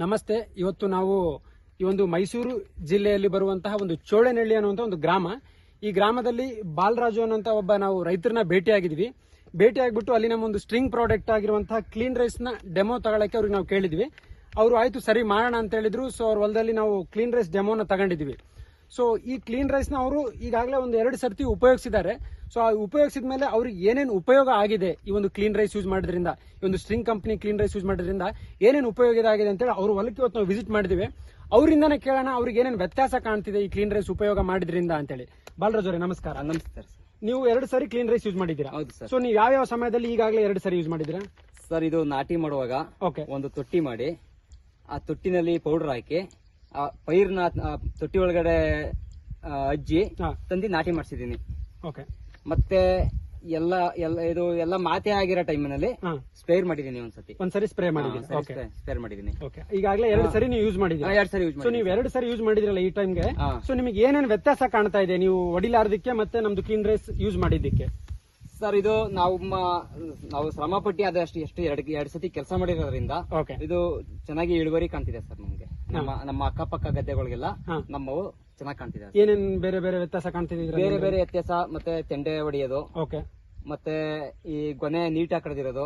ನಮಸ್ತೆ. ಇವತ್ತು ನಾವು ಈ ಒಂದು ಮೈಸೂರು ಜಿಲ್ಲೆಯಲ್ಲಿ ಬರುವಂತಹ ಒಂದು ಚೋಳನಹಳ್ಳಿ ಅನ್ನುವಂಥ ಒಂದು ಗ್ರಾಮ. ಈ ಗ್ರಾಮದಲ್ಲಿ ಬಾಲರಾಜು ಅನ್ನುವಂಥ ಒಬ್ಬ ನಾವು ರೈತರನ್ನ ಭೇಟಿಯಾಗಿದ್ವಿ. ಭೇಟಿಯಾಗ್ಬಿಟ್ಟು ಅಲ್ಲಿ ನಮ್ಮ ಒಂದು ಸ್ಟ್ರಿಂಗ್ ಪ್ರಾಡಕ್ಟ್ ಆಗಿರುವಂತಹ ಕ್ಲೀನ್ ರೈಸ್ ನ ಡೆಮೋ ತಗೊಳ್ಳಕ್ಕೆ ಅವ್ರಿಗೆ ನಾವು ಕೇಳಿದ್ವಿ. ಅವರು ಆಯ್ತು ಸರಿ ಮಾಡೋಣ ಅಂತ ಹೇಳಿದ್ರು. ಸೊ ಅವ್ರ ಹೊಲದಲ್ಲಿ ನಾವು ಕ್ಲೀನ್ ರೈಸ್ ಡೆಮೋನ ತಗೊಂಡಿದ್ವಿ. ಸೊ ಈ ಕ್ಲೀನ್ ರೈಸ್ ನ ಅವರು ಈಗಾಗಲೇ ಒಂದು 2 ಸರ್ತಿ ಉಪಯೋಗಿಸಿದ್ದಾರೆ. ಸೊ ಆ ಉಪಯೋಗಿಸಿದ ಮೇಲೆ ಅವ್ರಿಗೆ ಏನೇನು ಉಪಯೋಗ ಆಗಿದೆ ಈ ಒಂದು ಕ್ಲೀನ್ ರೈಸ್ ಯೂಸ್ ಮಾಡೋದ್ರಿಂದ, ಈ ಒಂದು string company clean rice use ಮಾಡೋದ್ರಿಂದ ಏನೇನು ಉಪಯೋಗ ಆಗಿದೆ ಅಂತೇಳಿ ಅವ್ರ ಹೊಲಕ್ಕೆ ಇವತ್ತು ನಾವು ವಿಸಿಟ್ ಮಾಡಿದ್ವಿ. ಅವರಿಂದಾನೇ ಕೇಳೋಣ ಅವ್ರಿಗೆ ಏನೇನು ವ್ಯತ್ಯಾಸ ಕಾಣ್ತಿದೆ ಈ ಕ್ಲೀನ್ ರೈಸ್ ಉಪಯೋಗ ಮಾಡಿದ್ರಿಂದ ಅಂತೇಳಿ. ಬಾಲರಾಜ್ ಅವರೇ ನಮಸ್ಕಾರ. ನಮಸ್ಕಾರ ಸರ್. ನೀವು 2 ಸರಿ ಕ್ಲೀನ್ ರೈಸ್ ಯೂಸ್ ಮಾಡಿದ್ದೀರಾ? ಹೌದು ಸರ್. ಸೊ ನೀವು ಯಾವ ಸಮಯದಲ್ಲಿ ಈಗಾಗಲೇ 2 ಸರಿ ಯೂಸ್ ಮಾಡಿದ್ದೀರಾ? ಸರ್, ಇದು ನಾಟಿ ಮಾಡುವಾಗ ಓಕೆ, ಒಂದು ತೊಟ್ಟಿ ಮಾಡಿ ಆ ತೊಟ್ಟಿನಲ್ಲಿ ಪೌಡರ್ ಹಾಕಿ ಆ ಪೈರ್ನ ತೊಟ್ಟಿ ಒಳಗಡೆ ಅಜ್ಜಿ ತಂದು ನಾಟಿ ಮಾಡಿಸಿದೀನಿ. ಓಕೆ, ಮತ್ತೆ ಎಲ್ಲ ಮಾತೆ ಆಗಿರೋ ಟೈಮಿನಲ್ಲಿ ಸ್ಪೇರ್ ಮಾಡಿದೀನಿ. ಒಂದ್ಸರಿ ಸ್ಪ್ರೇ ಮಾಡಿದ್ದೀನಿ. ಸ್ಪೇರ್ ಮಾಡಿದೀನಿ. ಈಗಾಗಲೇ 2 ಸರಿ ನೀವು ಯೂಸ್ ಮಾಡಿದ್ದೀರಾ? 2 ಸರಿ ಯೂಸ್ ಸೊ ನೀವು 2 ಸರಿ ಯೂಸ್ ಮಾಡಿದ್ರಲ್ಲ ಈ ಟೈಮ್ಗೆ, ಸೊ ನಿಮಗೆ ಏನೇನು ವ್ಯತ್ಯಾಸ ಕಾಣ್ತಾ ಇದೆ ನೀವು ಹೊಡಿಲಾರ್ದಕ್ಕೆ ಮತ್ತೆ ನಮ್ದು ಕ್ಲೀನ್ ರೈಸ್ ಯೂಸ್ ಮಾಡಿದ್ದಕ್ಕೆ? ಸರ್, ಇದು ನಾವು ಶ್ರಮ ಪಟ್ಟಿ ಅದಷ್ಟು ಎಷ್ಟು 2 ಸತಿ ಕೆಲಸ ಮಾಡಿರೋದ್ರಿಂದ ಇದು ಚೆನ್ನಾಗಿ ಇಳುವರಿ ಕಾಣ್ತಿದೆ ಸರ್. ನಮ್ಗೆ ನಮ್ಮ ಅಕ್ಕಪಕ್ಕ ಗದ್ದೆಗಳಿಗೆಲ್ಲ ನಮ್ಮವು ಚೆನ್ನಾಗಿ ಕಾಣ್ತಿದೆ. ಏನೇನ್ ಬೇರೆ ಬೇರೆ ವ್ಯತ್ಯಾಸ ಕಾಣ್ತಿದೆ? ಬೇರೆ ಬೇರೆ ವ್ಯತ್ಯಾಸ ಮತ್ತೆ ತೆಂಡೆ ಹೊಡೆಯೋದು, ಮತ್ತೆ ಈ ಗೊನೆ ನೀಟಾಗಿ ಕಳೆದಿರೋದು,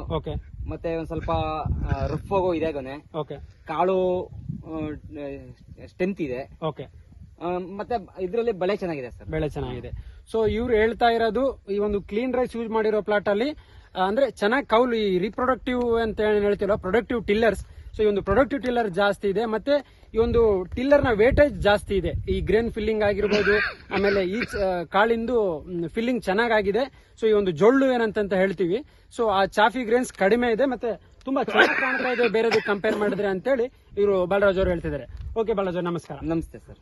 ಮತ್ತೆ ಒಂದ್ ಸ್ವಲ್ಪ ರಫ್ ಆಗೋ ಇದೆ ಗೊನೆ, ಕಾಳು ಸ್ಟ್ರೆಂತ್ ಇದೆ, ಮತ್ತೆ ಇದ್ರಲ್ಲಿ ಬೆಳೆ ಚೆನ್ನಾಗಿದೆ ಸರ್. ಬೆಳೆ ಚೆನ್ನಾಗಿದೆ. ಸೊ ಇವ್ರು ಹೇಳ್ತಾ ಇರೋದು ಈ ಒಂದು ಕ್ಲೀನ್ ರೈಸ್ ಯೂಸ್ ಮಾಡಿರೋ ಪ್ಲಾಟ್ ಅಲ್ಲಿ ಅಂದ್ರೆ ಚೆನ್ನಾಗಿ ಕೌಲು, ಈ ರಿಪ್ರೊಡಕ್ಟಿವ್ ಅಂತ ಹೇಳ್ತೀವಲ್ಲ, ಪ್ರೊಡಕ್ಟಿವ್ ಟಿಲ್ಲರ್ಸ್. ಸೊ ಈ ಒಂದು ಪ್ರೊಡಕ್ಟಿವ್ ಟಿಲ್ಲರ್ ಜಾಸ್ತಿ ಇದೆ, ಮತ್ತೆ ಈ ಒಂದು ಟಿಲ್ಲರ್ ನ ವೇಟೇಜ್ ಜಾಸ್ತಿ ಇದೆ. ಈ ಗ್ರೇನ್ ಫಿಲ್ಲಿಂಗ್ ಆಗಿರ್ಬೋದು, ಆಮೇಲೆ ಈ ಕಾಳಿಂದು ಫಿಲ್ಲಿಂಗ್ ಚೆನ್ನಾಗಿದೆ. ಸೊ ಈ ಒಂದು ಜೊಳ್ಳು ಏನಂತ ಹೇಳ್ತೀವಿ, ಸೊ ಆ ಚಾಫಿ ಗ್ರೇನ್ಸ್ ಕಡಿಮೆ ಇದೆ, ಮತ್ತೆ ತುಂಬಾ ಚೆನ್ನಾಗಿ ಕಾಣ್ತಾ ಇದೆ ಬೇರೆದಕ್ಕೆ ಕಂಪೇರ್ ಮಾಡಿದ್ರೆ ಅಂತೇಳಿ ಇವರು ಬಾಲರಾಜ್ ಅವರು ಹೇಳ್ತಿದ್ದಾರೆ. ಓಕೆ ಬಾಲರಾಜ್, ನಮಸ್ಕಾರ. ನಮಸ್ತೆ ಸರ್.